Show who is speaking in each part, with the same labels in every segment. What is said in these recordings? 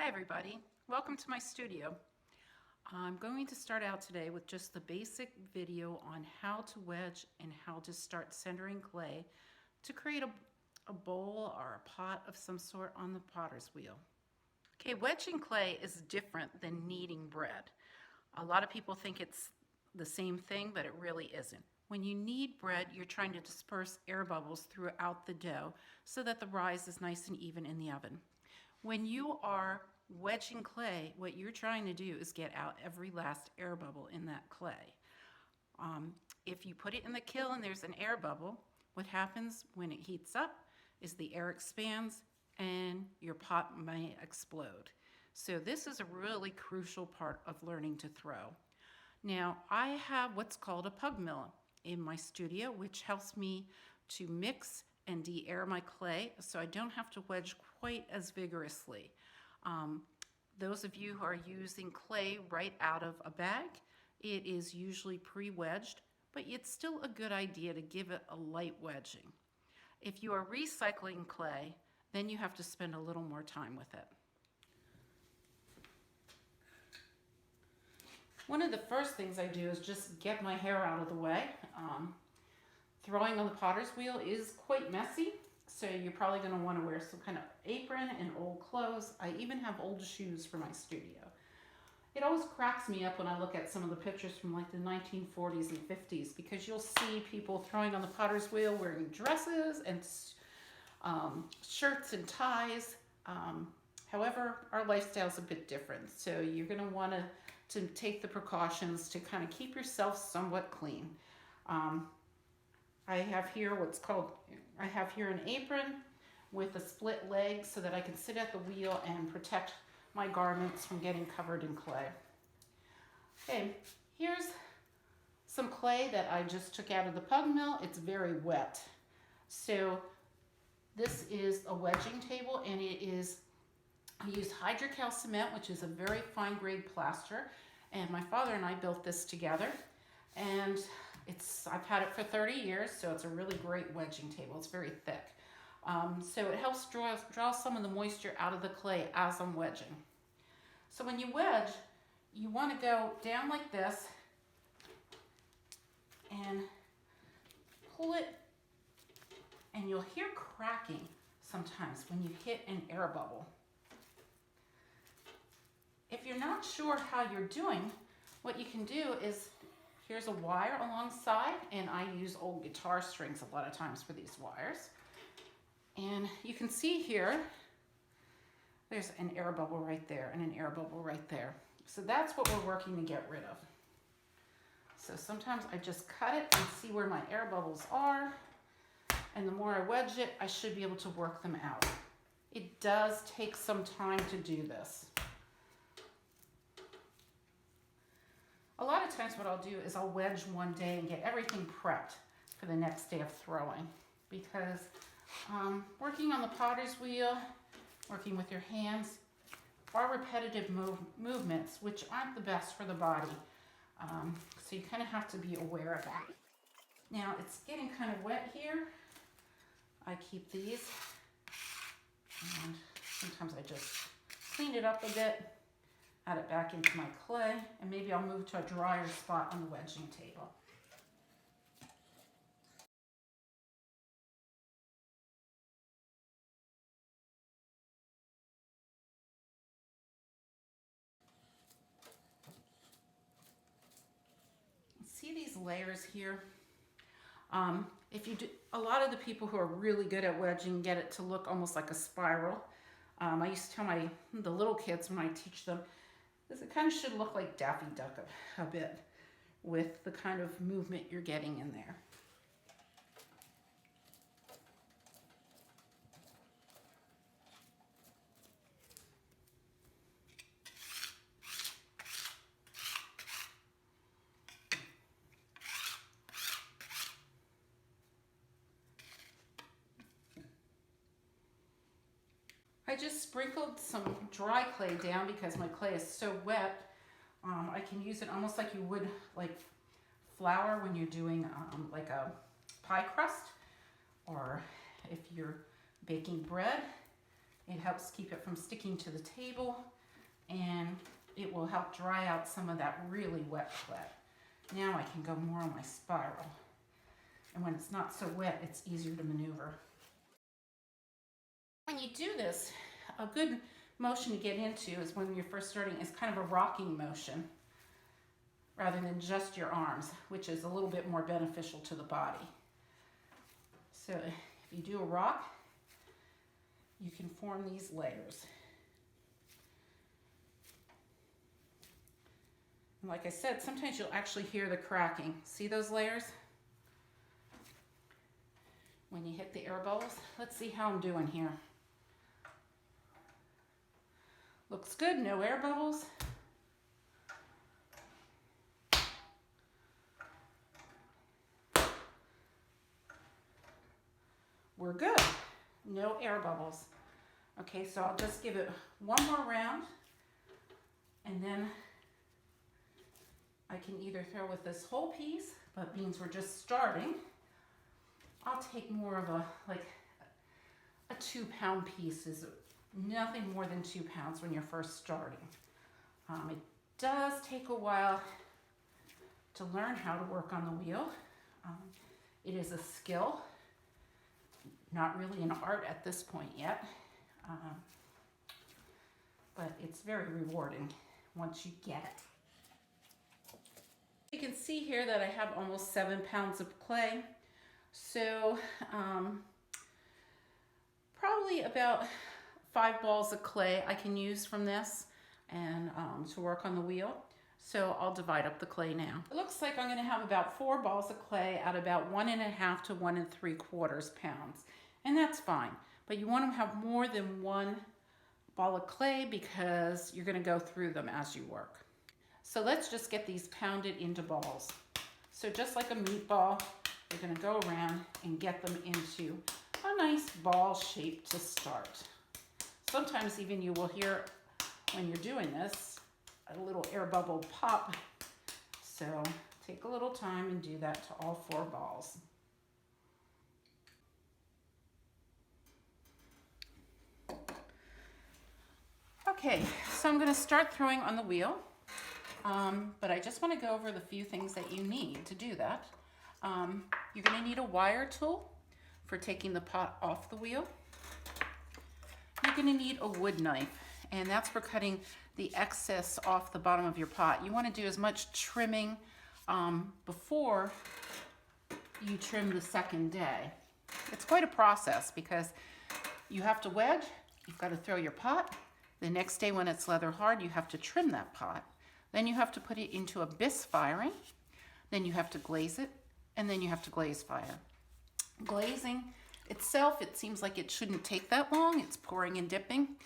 Speaker 1: Hi everybody, welcome to my studio. I'm going to start out today with just the basic video on how to wedge and how to start centering clay to create a bowl or a pot of some sort on the potter's wheel. Okay, wedging clay is different than kneading bread. A lot of people think it's the same thing, but it really isn't. When you knead bread, you're trying to disperse air bubbles throughout the dough so that the rise is nice and even in the oven. When you are wedging clay, what you're trying to do is get out every last air bubble in that clay. If you put it in the kiln and there's an air bubble, what happens when it heats up is the air expands and your pot may explode. So this is a really crucial part of learning to throw. Now, I have what's called a pug mill in my studio, which helps me to mix and de-air my clay so I don't have to wedge quite as vigorously. Those of you who are using clay right out of a bag, it is usually pre-wedged, but it's still a good idea to give it a light wedging. If you are recycling clay, then you have to spend a little more time with it. One of the first things I do is just get my hair out of the way. Throwing on the potter's wheel is quite messy, so you're probably going to want to wear some kind of apron and old clothes. I even have old shoes for my studio. It always cracks me up when I look at some of the pictures from like the 1940s and 50s, because you'll see people throwing on the potter's wheel wearing dresses and shirts and ties. However, our lifestyle's a bit different, so you're going to want to take the precautions to kind of keep yourself somewhat clean. I have here an apron with a split leg so that I can sit at the wheel and protect my garments from getting covered in clay. Okay, here's some clay that I just took out of the pug mill. It's very wet. So this is a wedging table, and I use hydrocal cement, which is a very fine grade plaster, and my father and I built this together, and I've had it for 30 years, so it's a really great wedging table. It's very thick. So it helps draw some of the moisture out of the clay as I'm wedging. So when you wedge, you want to go down like this and pull it, and you'll hear cracking sometimes when you hit an air bubble. If you're not sure how you're doing, what you can do is, here's a wire alongside, and I use old guitar strings a lot of times for these wires. And you can see here, there's an air bubble right there and an air bubble right there. So that's what we're working to get rid of. So sometimes I just cut it and see where my air bubbles are. And the more I wedge it, I should be able to work them out. It does take some time to do this. A lot of times what I'll do is I'll wedge one day and get everything prepped for the next day of throwing, because working on the potter's wheel, working with your hands, are repetitive movements which aren't the best for the body. So you kind of have to be aware of that. Now it's getting kind of wet here. I keep these, and sometimes I just clean it up a bit, add it back into my clay, and maybe I'll move to a drier spot on the wedging table. See these layers here? If you do, a lot of the people who are really good at wedging get it to look almost like a spiral. I used to tell the little kids when I teach them, it kind of should look like Daffy Duck a bit, with the kind of movement you're getting in there. I just sprinkled some dry clay down because my clay is so wet. I can use it almost like you would like flour when you're doing like a pie crust, or if you're baking bread. It helps keep it from sticking to the table, and it will help dry out some of that really wet clay. Now I can go more on my spiral. And when it's not so wet, it's easier to maneuver. When you do this, a good motion to get into is when you're first starting is kind of a rocking motion rather than just your arms, which is a little bit more beneficial to the body. So if you do a rock, you can form these layers. And like I said, sometimes you'll actually hear the cracking. See those layers? When you hit the air bubbles. Let's see how I'm doing here. Looks good, no air bubbles. We're good, no air bubbles. Okay, so I'll just give it one more round, and then I can either throw with this whole piece, but means we're just starting. I'll take more of a 2-pound piece. Is nothing more than 2 pounds when you're first starting. It does take a while to learn how to work on the wheel. It is a skill, not really an art at this point yet, but it's very rewarding once you get it. You can see here that I have almost 7 pounds of clay. So probably about 5 balls of clay I can use from this and to work on the wheel. So I'll divide up the clay now. It looks like I'm going to have about 4 balls of clay at about 1.5 to 1 3/4 pounds. And that's fine. But you want to have more than 1 ball of clay because you're going to go through them as you work. So let's just get these pounded into balls. So just like a meatball, you're going to go around and get them into a nice ball shape to start. Sometimes even you will hear when you're doing this a little air bubble pop. So take a little time and do that to all 4 balls. Okay, so I'm going to start throwing on the wheel, but I just want to go over the few things that you need to do that. You're going to need a wire tool for taking the pot off the wheel. You're going to need a wood knife, and that's for cutting the excess off the bottom of your pot. You want to do as much trimming before you trim the second day. It's quite a process because you have to wedge, you've got to throw your pot. The next day when it's leather hard, you have to trim that pot. Then you have to put it into a bisque firing. Then you have to glaze it, and then you have to glaze fire. Glazing itself, it seems like it shouldn't take that long. It's pouring and dipping.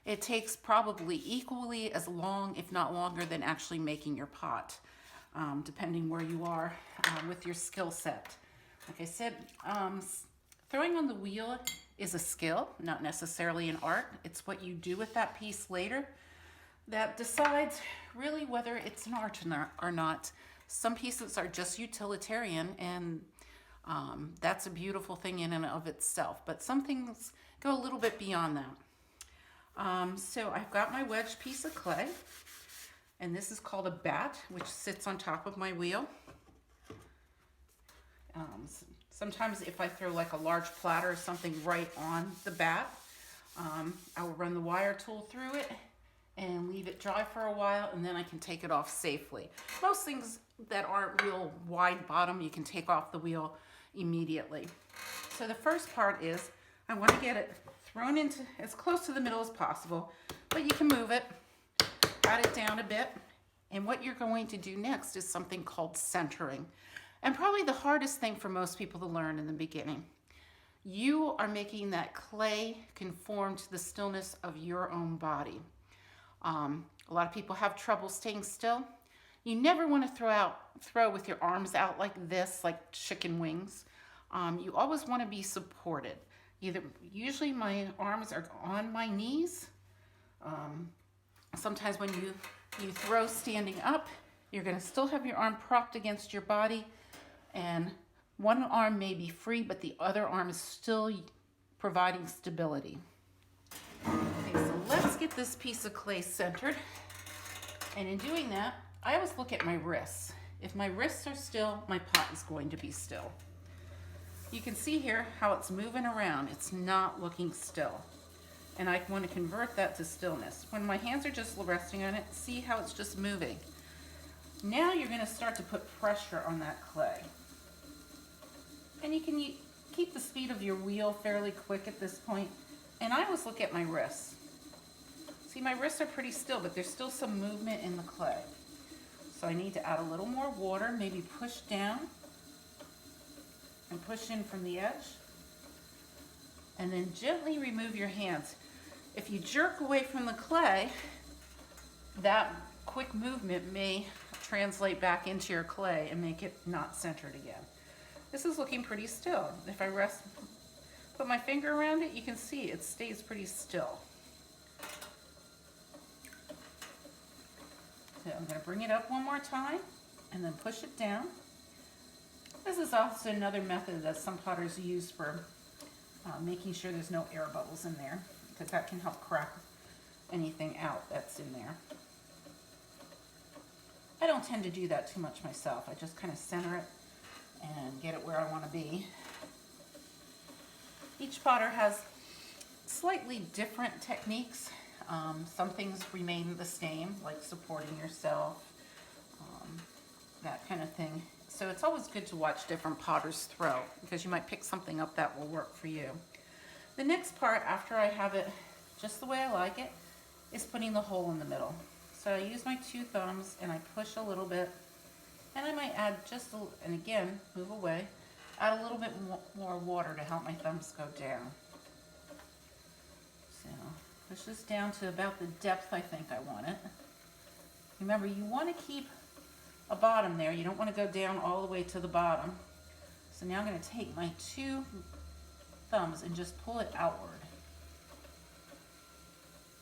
Speaker 1: It takes probably equally as long, if not longer, than actually making your pot, depending where you are with your skill set. Like I said, throwing on the wheel is a skill, not necessarily an art. It's what you do with that piece later that decides really whether it's an art or not. Some pieces are just utilitarian, and that's a beautiful thing in and of itself, but some things go a little bit beyond that. So I've got my wedge piece of clay, and this is called a bat, which sits on top of my wheel. Sometimes if I throw like a large platter or something right on the bat, I will run the wire tool through it and leave it dry for a while, and then I can take it off safely. Most things that aren't real wide bottom, you can take off the wheel immediately. So the first part is I want to get it thrown into as close to the middle as possible, but you can move it, pat it down a bit, and what you're going to do next is something called centering. And probably the hardest thing for most people to learn in the beginning. You are making that clay conform to the stillness of your own body. A lot of people have trouble staying still. You never want to throw with your arms out like this, like chicken wings. You always want to be supported. Usually my arms are on my knees. Sometimes when you throw standing up, you're going to still have your arm propped against your body, and one arm may be free, but the other arm is still providing stability. get this piece of clay centered. And in doing that, I always look at my wrists. If my wrists are still, my pot is going to be still. You can see here how it's moving around. It's not looking still. And I want to convert that to stillness. When my hands are just resting on it, see how it's just moving. Now you're going to start to put pressure on that clay. And you can keep the speed of your wheel fairly quick at this point. And I always look at my wrists. See, my wrists are pretty still, but there's still some movement in the clay. So I need to add a little more water, maybe push down and push in from the edge. And then gently remove your hands. If you jerk away from the clay, that quick movement may translate back into your clay and make it not centered again. This is looking pretty still. If I put my finger around it, you can see it stays pretty still. So I'm going to bring it up one more time and then push it down. This is also another method that some potters use for making sure there's no air bubbles in there, because that can help crack anything out that's in there. I don't tend to do that too much myself. I just kind of center it and get it where I want to be. Each potter has slightly different techniques. Some things remain the same, like supporting yourself, that kind of thing. So it's always good to watch different potters throw, because you might pick something up that will work for you. The next part, after I have it just the way I like it, is putting the hole in the middle. So I use my 2 thumbs and I push a little bit, and I might add just a, and again, move away, add a little bit more water to help my thumbs go down. So push this down to about the depth I think I want it. Remember, you want to keep a bottom there. You don't want to go down all the way to the bottom. So now I'm going to take my 2 thumbs and just pull it outward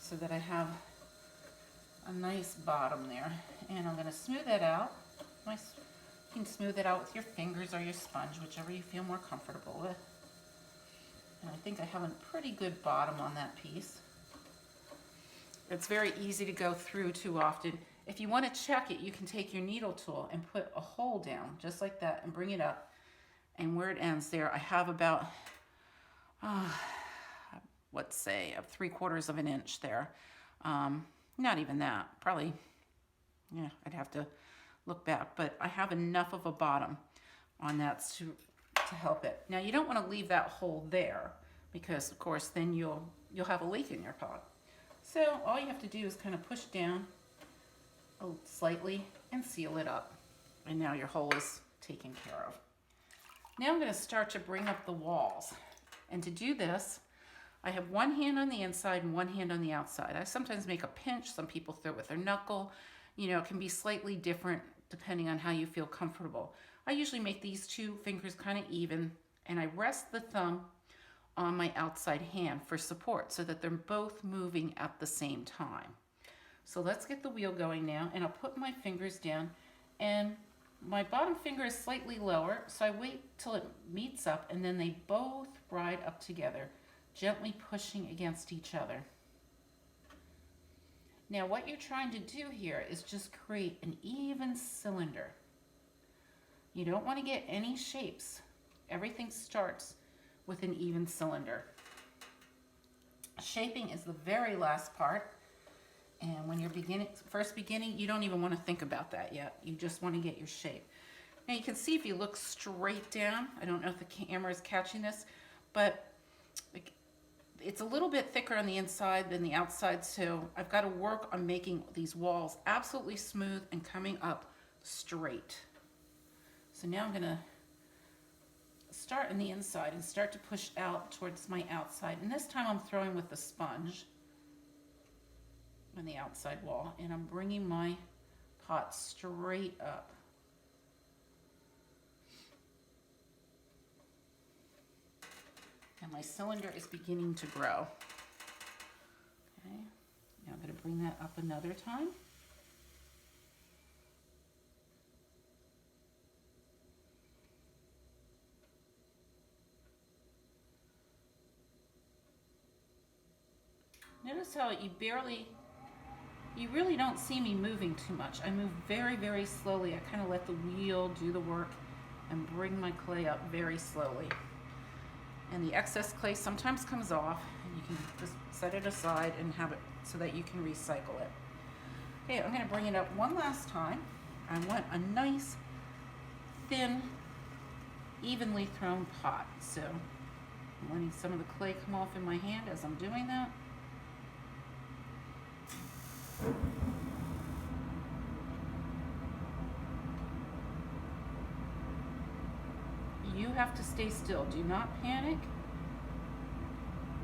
Speaker 1: so that I have a nice bottom there. And I'm going to smooth that out. You can smooth it out with your fingers or your sponge, whichever you feel more comfortable with. And I think I have a pretty good bottom on that piece. It's very easy to go through too often. If you want to check it, you can take your needle tool and put a hole down just like that and bring it up. And where it ends there, I have about, let's say, 3/4 of an inch there. Not even that, probably, yeah, I'd have to look back, but I have enough of a bottom on that to help it. Now you don't want to leave that hole there, because of course then you'll have a leak in your pot. So all you have to do is kind of push down slightly and seal it up. And now your hole is taken care of. Now I'm going to start to bring up the walls. And to do this, I have one hand on the inside and one hand on the outside. I sometimes make a pinch. Some people throw it with their knuckle. You know, it can be slightly different depending on how you feel comfortable. I usually make these 2 fingers kind of even, and I rest the thumb on my outside hand for support so that they're both moving at the same time. So let's get the wheel going now, and I'll put my fingers down, and my bottom finger is slightly lower, so I wait till it meets up, and then they both ride up together, gently pushing against each other. Now what you're trying to do here is just create an even cylinder. You don't want to get any shapes. Everything starts with an even cylinder. Shaping is the very last part. And when you're first beginning, you don't even want to think about that yet. You just want to get your shape. Now you can see if you look straight down, I don't know if the camera is catching this, but it's a little bit thicker on the inside than the outside, so I've got to work on making these walls absolutely smooth and coming up straight. So now I'm going to start on the inside and start to push out towards my outside. And this time I'm throwing with the sponge on the outside wall, and I'm bringing my pot straight up. And my cylinder is beginning to grow. Okay, now I'm going to bring that up another time. Notice tell you you really don't see me moving too much. I move very, very slowly. I kind of let the wheel do the work and bring my clay up very slowly. And the excess clay sometimes comes off, and you can just set it aside and have it so that you can recycle it. Okay, I'm going to bring it up one last time. I want a nice, thin, evenly thrown pot. So I'm letting some of the clay come off in my hand as I'm doing that. You have to stay still. Do not panic.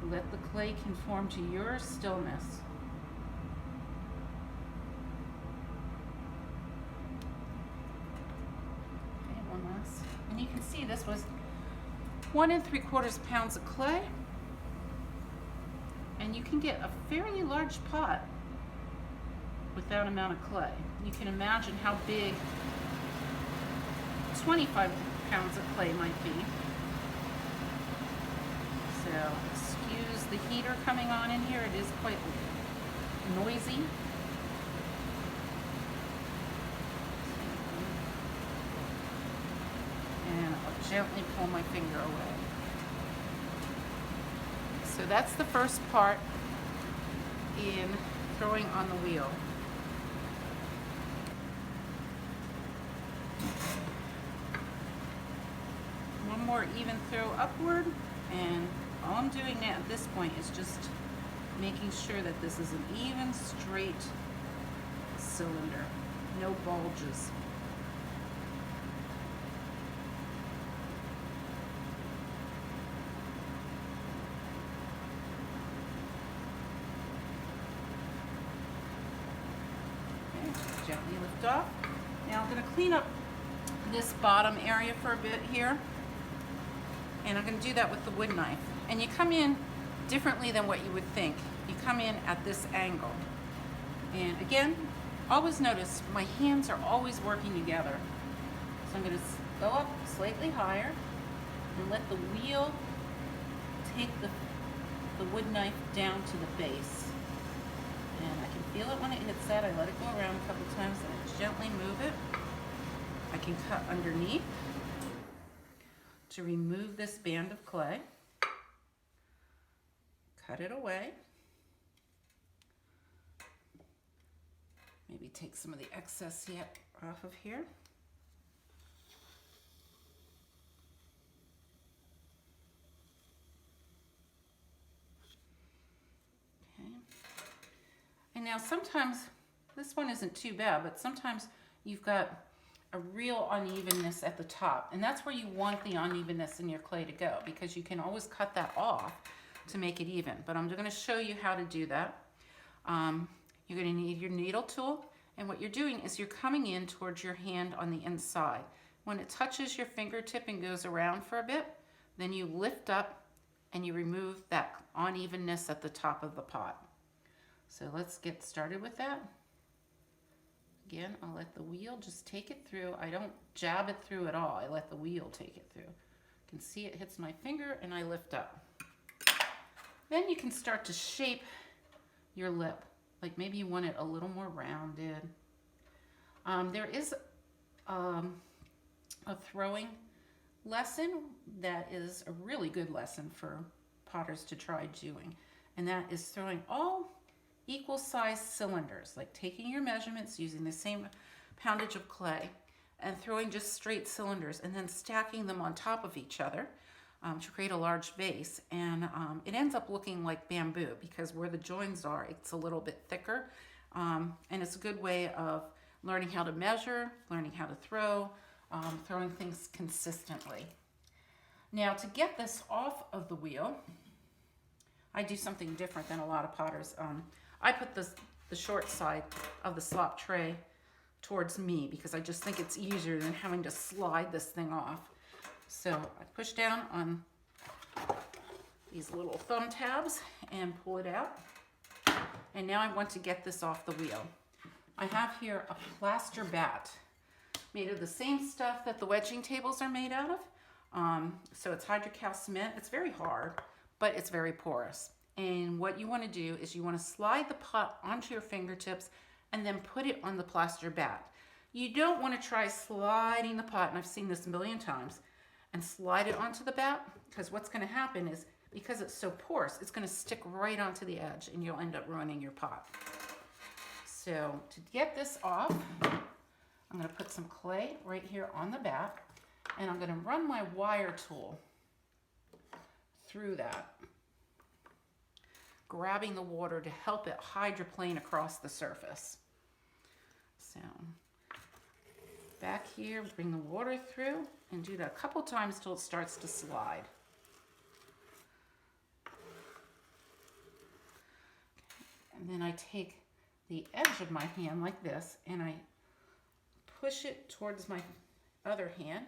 Speaker 1: Let the clay conform to your stillness. Okay, one last. And you can see this was 1 3/4 pounds of clay. And you can get a fairly large pot with that amount of clay. You can imagine how big 25 pounds of clay might be. So excuse the heater coming on in here. It is quite noisy. And I'll gently pull my finger away. So that's the first part in throwing on the wheel. One more even throw upward, and all I'm doing now at this point is just making sure that this is an even, straight cylinder, no bulges. Okay, gently lift off. Now I'm going to clean up this bottom area for a bit here. And I'm going to do that with the wood knife. And you come in differently than what you would think. You come in at this angle. And again, always notice my hands are always working together. So I'm going to go up slightly higher and let the wheel take the wood knife down to the base. And I can feel it when it hits that. I let it go around a couple times and I gently move it. I can cut underneath to remove this band of clay. Cut it away. Maybe take some of the excess yet off of here. Okay. And now sometimes, this one isn't too bad, but sometimes you've got a real unevenness at the top, and that's where you want the unevenness in your clay to go, because you can always cut that off to make it even. But I'm going to show you how to do that. You're going to need your needle tool, and what you're doing is you're coming in towards your hand on the inside. When it touches your fingertip and goes around for a bit, then you lift up and you remove that unevenness at the top of the pot. So let's get started with that. Again, I'll let the wheel just take it through. I don't jab it through at all. I let the wheel take it through. You can see it hits my finger and I lift up. Then you can start to shape your lip. Like maybe you want it a little more rounded. There is a throwing lesson that is a really good lesson for potters to try doing. And that is throwing all equal sized cylinders, like taking your measurements, using the same poundage of clay, and throwing just straight cylinders and then stacking them on top of each other to create a large vase. And it ends up looking like bamboo because where the joins are, it's a little bit thicker. And it's a good way of learning how to measure, learning how to throw, throwing things consistently. Now to get this off of the wheel, I do something different than a lot of potters. I put the short side of the slop tray towards me because I just think it's easier than having to slide this thing off. So I push down on these little thumb tabs and pull it out. And now I want to get this off the wheel. I have here a plaster bat made of the same stuff that the wedging tables are made out of. So it's hydrocal cement. It's very hard, but it's very porous. And what you want to do is you want to slide the pot onto your fingertips and then put it on the plaster bat. You don't want to try sliding the pot, and I've seen this a million times, and slide it onto the bat, because what's going to happen is, because it's so porous, it's going to stick right onto the edge and you'll end up ruining your pot. So to get this off, I'm going to put some clay right here on the bat, and I'm going to run my wire tool through that, grabbing the water to help it hydroplane across the surface. So back here, bring the water through and do that a couple times till it starts to slide. And then I take the edge of my hand like this and I push it towards my other hand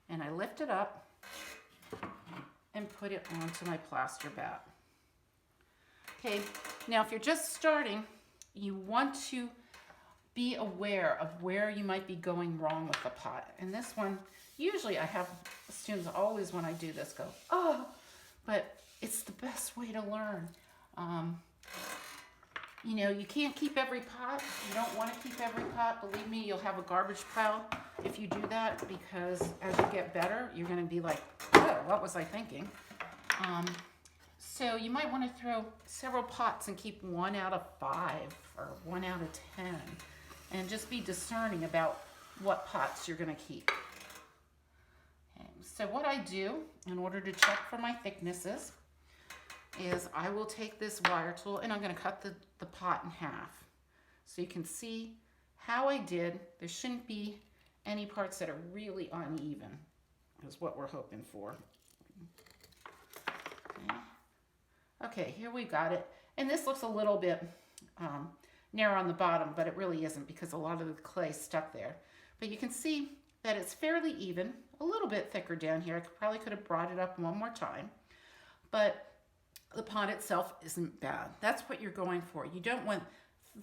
Speaker 1: and I lift it up and put it onto my plaster bat. Okay, now if you're just starting, you want to be aware of where you might be going wrong with the pot. And this one, usually I have students always when I do this go, oh, but it's the best way to learn. You know, you can't keep every pot. You don't want to keep every pot. Believe me, you'll have a garbage pile if you do that, because as you get better, you're going to be like, oh, what was I thinking? So you might want to throw several pots and keep 1 out of 5 or 1 out of 10, and just be discerning about what pots you're going to keep. Okay, so what I do in order to check for my thicknesses is I will take this wire tool and I'm going to cut the pot in half. So you can see how I did. There shouldn't be any parts that are really uneven, is what we're hoping for. Okay, here we got it. And this looks a little bit narrow on the bottom, but it really isn't because a lot of the clay stuck there. But you can see that it's fairly even, a little bit thicker down here. I probably could have brought it up one more time. But the pot itself isn't bad. That's what you're going for. You don't want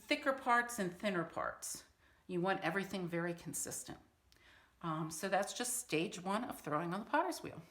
Speaker 1: thicker parts and thinner parts. You want everything very consistent. So that's just stage 1 of throwing on the potter's wheel.